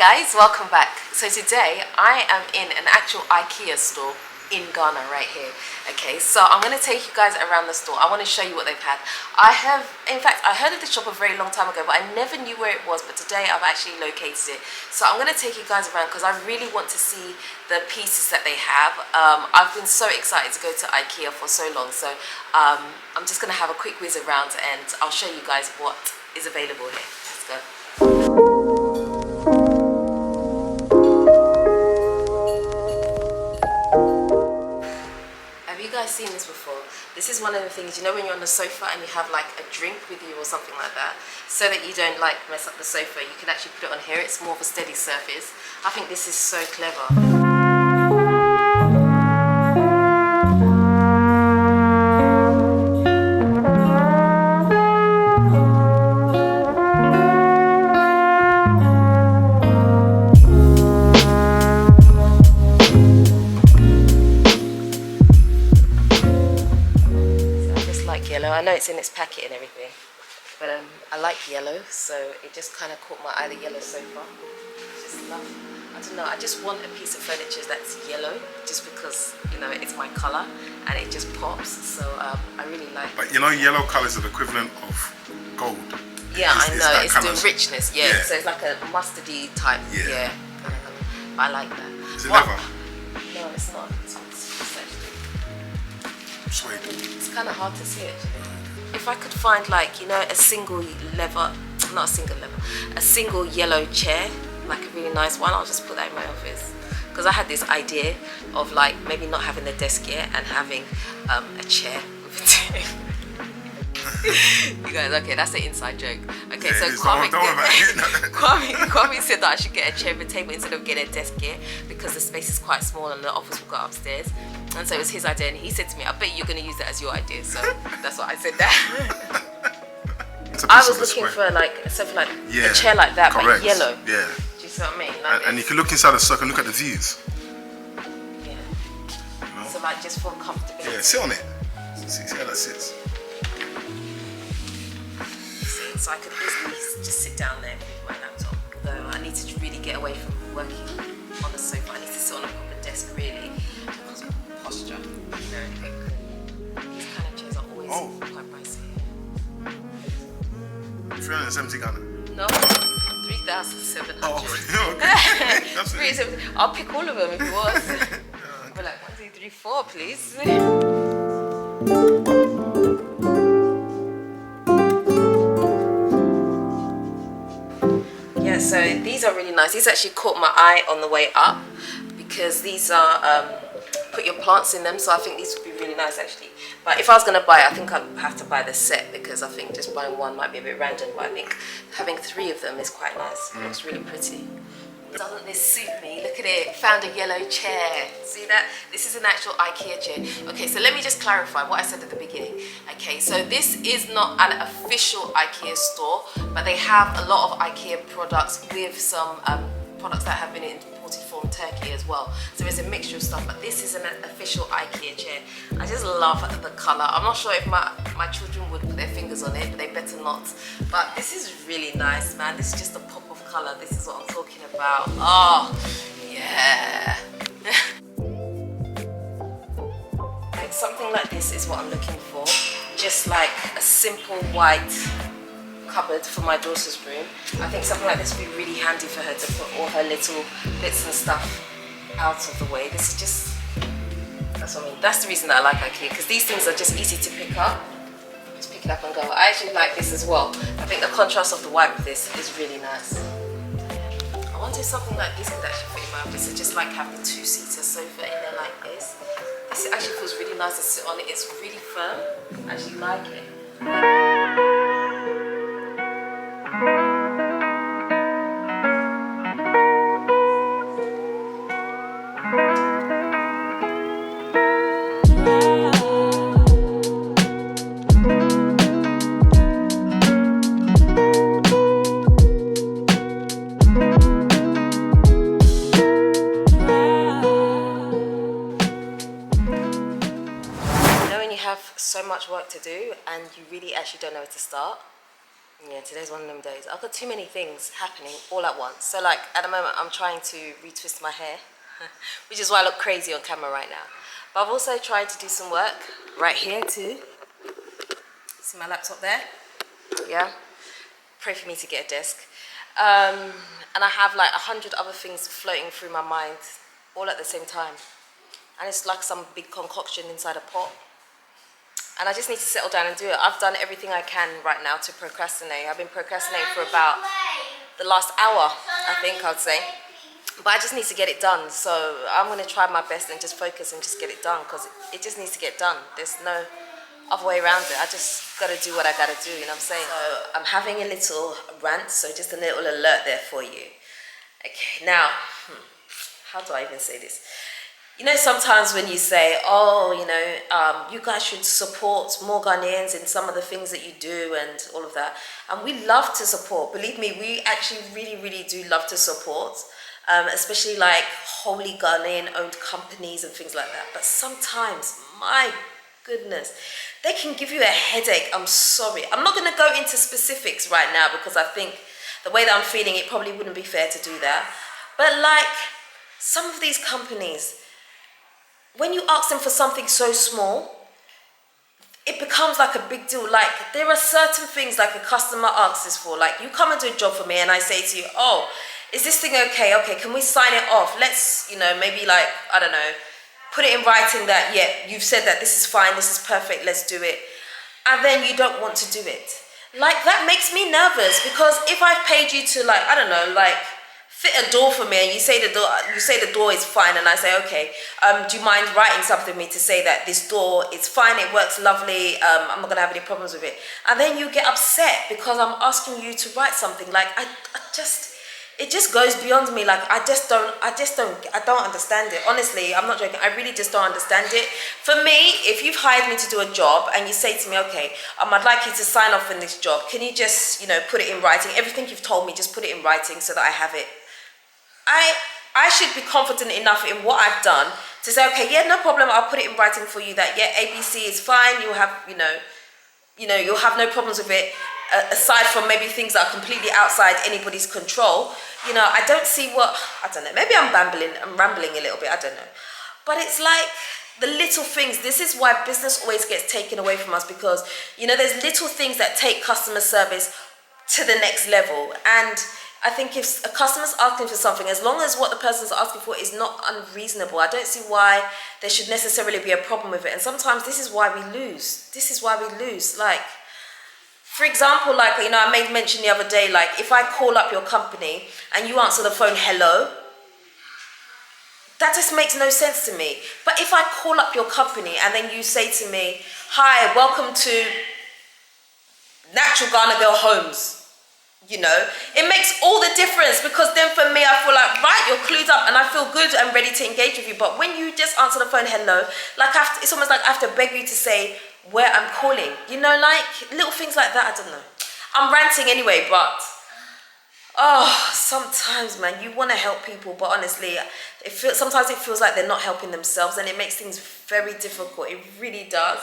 guys, welcome back. So today I am in an actual Ikea store in Ghana right here. Okay, so I'm going to take you guys around the store. I want to show you what they've had. I heard of the shop a very long time ago, but I never knew where it was, but today I've actually located it. So I'm going to take you guys around because I really want to see the pieces that they have. I've been so excited to go to Ikea for so long, so I'm just going to have a quick whiz around and I'll show you guys what is available here. Let's go. Have you guys seen this before? This is one of the things, you know, when you're on the sofa and you have like a drink with you or something like that, so that you don't like mess up the sofa, you can actually put it on here. It's more of a steady surface. I think this is so clever. I know it's in its packet and everything, but I like yellow, so it just kind of caught my eye, the yellow sofa. Just love, I don't know, I just want a piece of furniture that's yellow, just because, you know, it's my colour and it just pops, so I really like it. But you know, yellow colour is the equivalent of gold. Yeah, I know, it's the richness, yeah, so it's like a mustardy type, yeah. But I like that. Is it leather? No, it's not. It's suede. It's kind of hard to see actually. If I could find, like, you know, a single yellow chair, like a really nice one, I'll just put that in my office. Because I had this idea of like maybe not having a desk yet and having a chair with a table. You guys, okay, that's an inside joke. Okay, yeah, so Kwame said that I should get a chair with a table instead of getting a desk here because the space is quite small and the office will go upstairs. And so it was his idea, and he said to me, I bet you're going to use that as your idea. So that's what I said there. I was looking for like something like a chair like that, but yellow. Yeah. Do you see what I mean? Like and you can look inside the circle and look at the views. Yeah. You know? So like just for comfortability. Yeah, sit on it. See how that sits. So I could easily just sit down there with my laptop. Although I need to really get away from working on the sofa. I need to sit on a proper desk really. Because of posture. Very quick. These kind of chairs are always quite pricey. 370 Ghana. No, 3,700. Oh, okay. 3,700. I'll pick all of them if you want. But like 1, 2, 3, 4, please. Yeah, so these are really nice. These actually caught my eye on the way up because these are put your plants in them, so I think these would be really nice actually. But if I was going to buy it, I think I'd have to buy the set because I think just buying one might be a bit random, but I think having 3 of them is quite nice. It looks really pretty. Doesn't this suit me? Look at it. Found a yellow chair. See that? This is an actual Ikea chair. Okay, so let me just clarify what I said at the beginning. Okay, so this is not an official Ikea store, but they have a lot of Ikea products with some products that have been imported from Turkey as well. So there's a mixture of stuff, but this is an official Ikea chair. I just love the colour. I'm not sure if my children would put their fingers on it, but they better not. But this is really nice, man. This is just a pop of colour. This is what I'm talking about. Oh, yeah. Like something like this is what I'm looking for. Just like a simple white cupboard for my daughter's room. I think something like this would be really handy for her to put all her little bits and stuff out of the way. This is just, that's what I mean. That's the reason that I like Ikea, because these things are just easy to pick up. Just pick it up and go. I actually like this as well. I think the contrast of the white with this is really nice. I wonder if something like this could actually fit in my office. So just like have the 2-seater sofa in there like this. This actually feels really nice to sit on it. It's really firm. I actually like it. So much work to do and you really actually don't know where to start. Yeah, today's one of them days. I've got too many things happening all at once. So like at the moment I'm trying to retwist my hair, which is why I look crazy on camera right now. But I've also tried to do some work right here too. See my laptop there? Yeah. Pray for me to get a desk. And I have like 100 other things floating through my mind all at the same time. And it's like some big concoction inside a pot. And I just need to settle down and do it. I've done everything I can right now to procrastinate. I've been procrastinating for about the last hour, I think I'd say. But I just need to get it done. So I'm going to try my best and just focus and just get it done, because it just needs to get done. There's no other way around it. I just got to do what I got to do, you know what I'm saying? So I'm having a little rant, so just a little alert there for you. Okay, now, how do I even say this? You know, sometimes when you say, oh, you know, you guys should support more Ghanaians in some of the things that you do and all of that. And we love to support. Believe me, we actually really, really do love to support, especially like wholly Ghanaian-owned companies and things like that. But sometimes, my goodness, they can give you a headache. I'm sorry. I'm not going to go into specifics right now because I think the way that I'm feeling, it probably wouldn't be fair to do that. But like some of these companies, when you ask them for something so small, it becomes like a big deal. Like there are certain things like a customer asks us for. Like you come and do a job for me and I say to you, oh, is this thing okay? Okay, can we sign it off? Let's, you know, maybe like, I don't know, put it in writing that, yeah, you've said that this is fine, this is perfect, let's do it. And then you don't want to do it. Like that makes me nervous, because if I've paid you to like, I don't know, like fit a door for me and you say the door is fine, and I say, okay, do you mind writing something for me to say that this door is fine, it works lovely, I'm not gonna have any problems with it. And then you get upset because I'm asking you to write something. Like it just goes beyond me. Like I don't understand it. Honestly, I'm not joking. I really just don't understand it. For me, if you've hired me to do a job and you say to me, okay, I'd like you to sign off in this job, can you just, you know, put it in writing? Everything you've told me, just put it in writing so that I have it. I should be confident enough in what I've done to say, okay, yeah, no problem, I'll put it in writing for you that, yeah, ABC is fine, you'll have, you'll have no problems with it, aside from maybe things that are completely outside anybody's control. You know, I don't see I don't know, maybe I'm rambling a little bit, I don't know. But it's like the little things. This is why business always gets taken away from us, because, you know, there's little things that take customer service to the next level. And I think if a customer's asking for something, as long as what the person's asking for is not unreasonable, I don't see why there should necessarily be a problem with it. And sometimes this is why we lose. Like, for example, like, you know, I made mention the other day, like, if I call up your company and you answer the phone, hello, that just makes no sense to me. But if I call up your company and then you say to me, hi, welcome to Natural Ghana Homes, you know, it makes all the difference, because then for me, I feel like, right, you're clued up and I feel good and ready to engage with you. But when you just answer the phone, hello, like it's almost like I have to beg you to say where I'm calling, you know, like little things like that. I don't know. I'm ranting anyway, but sometimes, man, you want to help people, but honestly, sometimes it feels like they're not helping themselves, and it makes things very difficult. It really does.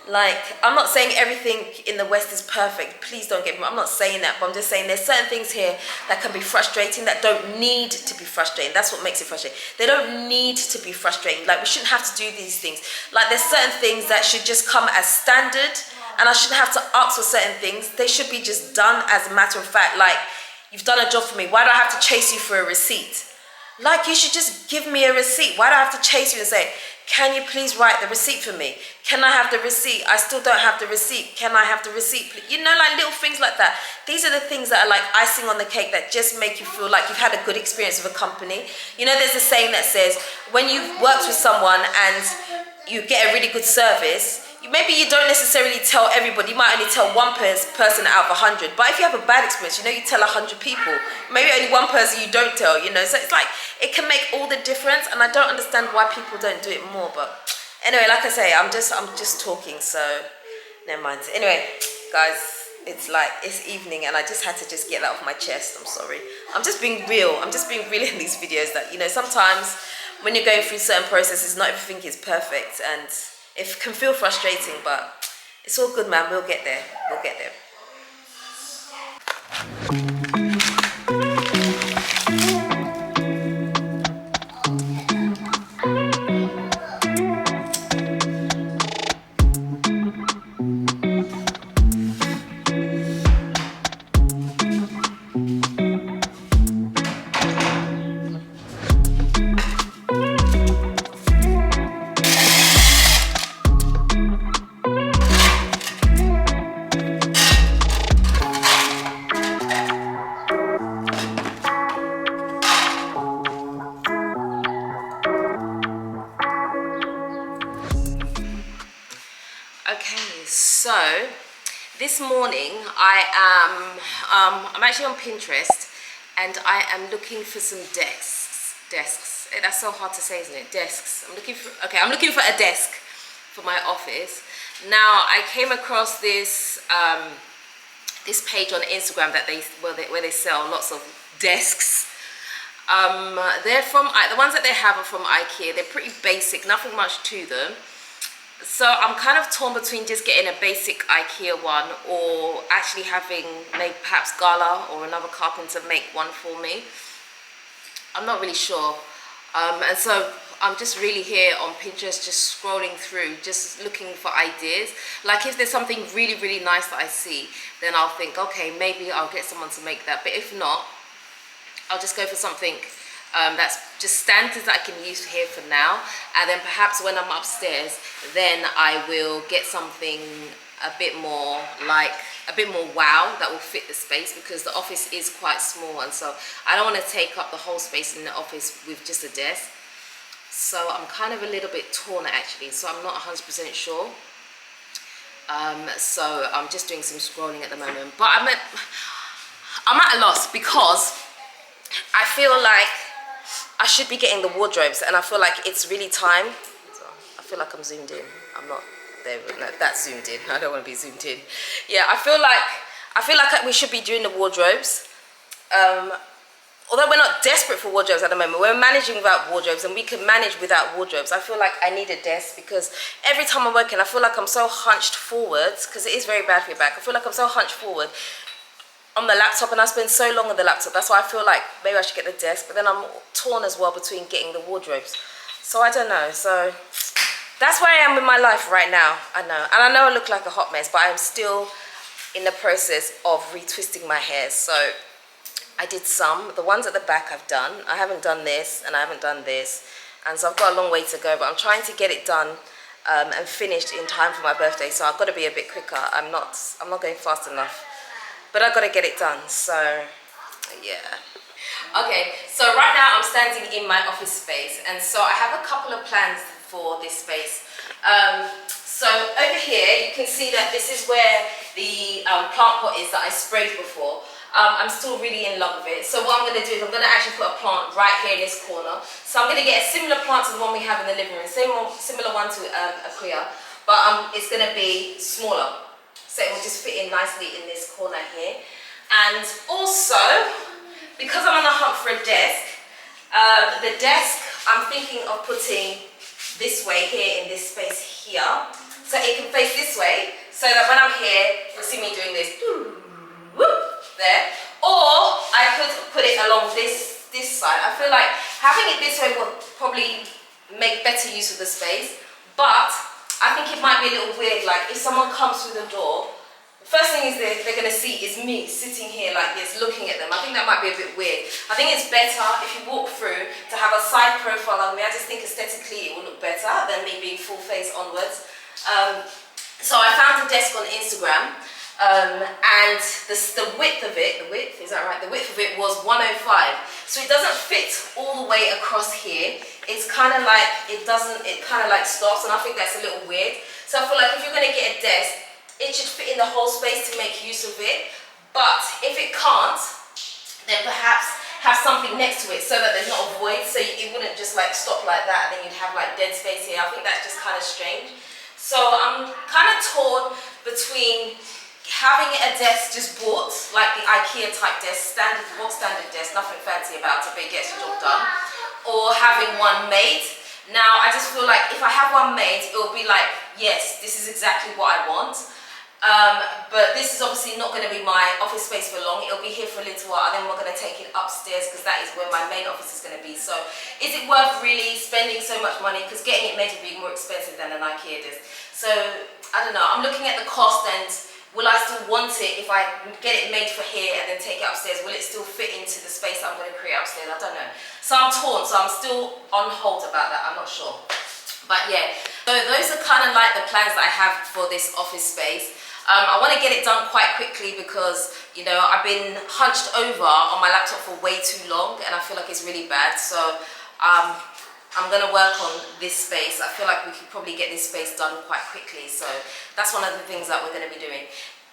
Like, I'm not saying everything in the West is perfect. Please don't get me wrong. I'm not saying that, but I'm just saying there's certain things here that can be frustrating that don't need to be frustrating. That's what makes it frustrating. They don't need to be frustrating. Like, we shouldn't have to do these things. Like, there's certain things that should just come as standard, and I shouldn't have to ask for certain things. They should be just done as a matter of fact. Like, you've done a job for me. Why do I have to chase you for a receipt? Like, you should just give me a receipt. Why do I have to chase you and say, can you please write the receipt for me? Can I have the receipt? I still don't have the receipt. Can I have the receipt, please? You know, like little things like that. These are the things that are like icing on the cake that just make you feel like you've had a good experience with a company. You know, there's a saying that says, when you've worked with someone and you get a really good service, maybe you don't necessarily tell everybody. You might only tell one person out of 100. But if you have a bad experience, you know, you tell 100 people. Maybe only one person you don't tell, you know. So it's like, it can make all the difference. And I don't understand why people don't do it more. But anyway, like I say, I'm just talking. So never mind. Anyway, guys, it's evening, and I just had to just get that off my chest. I'm sorry. I'm just being real. I'm just being real in these videos that, you know, sometimes when you're going through certain processes, not everything is perfect. And it can feel frustrating, but it's all good, man. We'll get there. This morning I'm actually on Pinterest and I am looking for some desks. That's so hard to say, isn't it? Desks. I'm looking for a desk for my office. Now I came across this this page on Instagram that where they sell lots of desks. They're from the ones that they have are from Ikea. They're pretty basic, nothing much to them. So I'm kind of torn between just getting a basic Ikea one or actually having maybe perhaps Gala or another carpenter make one for me. I'm not really sure. And so I'm just really here on Pinterest, just scrolling through, just looking for ideas. Like if there's something really, really nice that I see, then I'll think, okay, maybe I'll get someone to make that. But if not, I'll just go for something that's just standards that I can use here for now. And then perhaps when I'm upstairs, then I will get something a bit more wow that will fit the space, because the office is quite small, and so I don't want to take up the whole space in the office with just a desk. So I'm kind of a little bit torn actually, so I'm not 100% sure. So I'm just doing some scrolling at the moment, but I'm at a loss because I feel like I should be getting the wardrobes, and I feel like it's really time. So I feel like I'm zoomed in. I'm not there. No, that's zoomed in. I don't want to be zoomed in. Yeah, I feel like we should be doing the wardrobes. Although we're not desperate for wardrobes at the moment, we're managing without wardrobes, and we can manage without wardrobes. I feel like I need a desk because every time I'm working, I feel like I'm so hunched forwards, because it is very bad for your back. I feel like I'm so hunched forward on the laptop, and I spend so long on the laptop. That's why I feel like maybe I should get the desk, but then I'm torn as well between getting the wardrobes. So I don't know. So that's where I am in my life right now. I know. And I know I look like a hot mess, but I'm still in the process of retwisting my hair. So I did some. The ones at the back I've done. I haven't done this and I haven't done this. And so I've got a long way to go, but I'm trying to get it done and finished in time for my birthday. So I've got to be a bit quicker. I'm not going fast enough, but I've got to get it done. So yeah. Okay, so right now I'm standing in my office space, and so I have a couple of plans for this space. So over here you can see that this is where the plant pot is that I sprayed before. I'm still really in love with it. So what I'm going to do is I'm going to actually put a plant right here in this corner. So I'm going to get a similar plant to the one we have in the living room, similar one to Ikea, but it's going to be smaller. So it will just fit in nicely in this corner here. And also, because I'm on the hunt for a desk, the desk I'm thinking of putting this way here in this space here. So it can face this way, so that when I'm here, you'll see me doing this. There, or I could put it along this side. I feel like having it this way will probably make better use of the space, but I think it might be a little weird. Like if someone comes through the door, the first thing is they're going to see is me sitting here like this, looking at them. I think that might be a bit weird. I think it's better if you walk through to have a side profile of me. I just think aesthetically it will look better than me being full face onwards. So I found a desk on Instagram. And the width of it, is that right? The width of it was 105. So it doesn't fit all the way across here. It's kind of like, it kind of like stops, and I think that's a little weird. So I feel like if you're going to get a desk, it should fit in the whole space to make use of it. But if it can't, then perhaps have something next to it so that there's not a void. So it wouldn't just like stop like that, and then you'd have like dead space here. I think that's just kind of strange. So I'm kind of torn between having a desk just bought, like the Ikea type desk, standard desk, nothing fancy about it, but it gets the job done, or having one made. Now I just feel like if I have one made, it will be like, yes, this is exactly what I want. But this is obviously not going to be my office space for long. It'll be here for a little while, and then we're going to take it upstairs because that is where my main office is going to be. So is it worth really spending so much money? Because getting it made will be more expensive than an Ikea desk. So I don't know, I'm looking at the cost, and will I still want it if I get it made for here and then take it upstairs? Will it still fit into the space I'm going to create upstairs? I don't know. So I'm torn, so I'm still on hold about that. I'm not sure. But yeah, so those are kind of like the plans that I have for this office space. I want to get it done quite quickly because, you know, I've been hunched over on my laptop for way too long, and I feel like it's really bad. So I'm going to work on this space. I feel like we could probably get this space done quite quickly. So that's one of the things that we're going to be doing.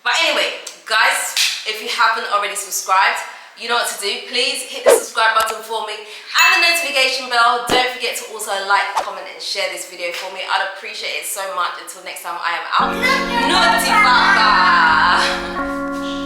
But anyway, guys, if you haven't already subscribed, you know what to do. Please hit the subscribe button for me and the notification bell. Don't forget to also like, comment and share this video for me. I'd appreciate it so much. Until next time, I am out. Naughty Papa.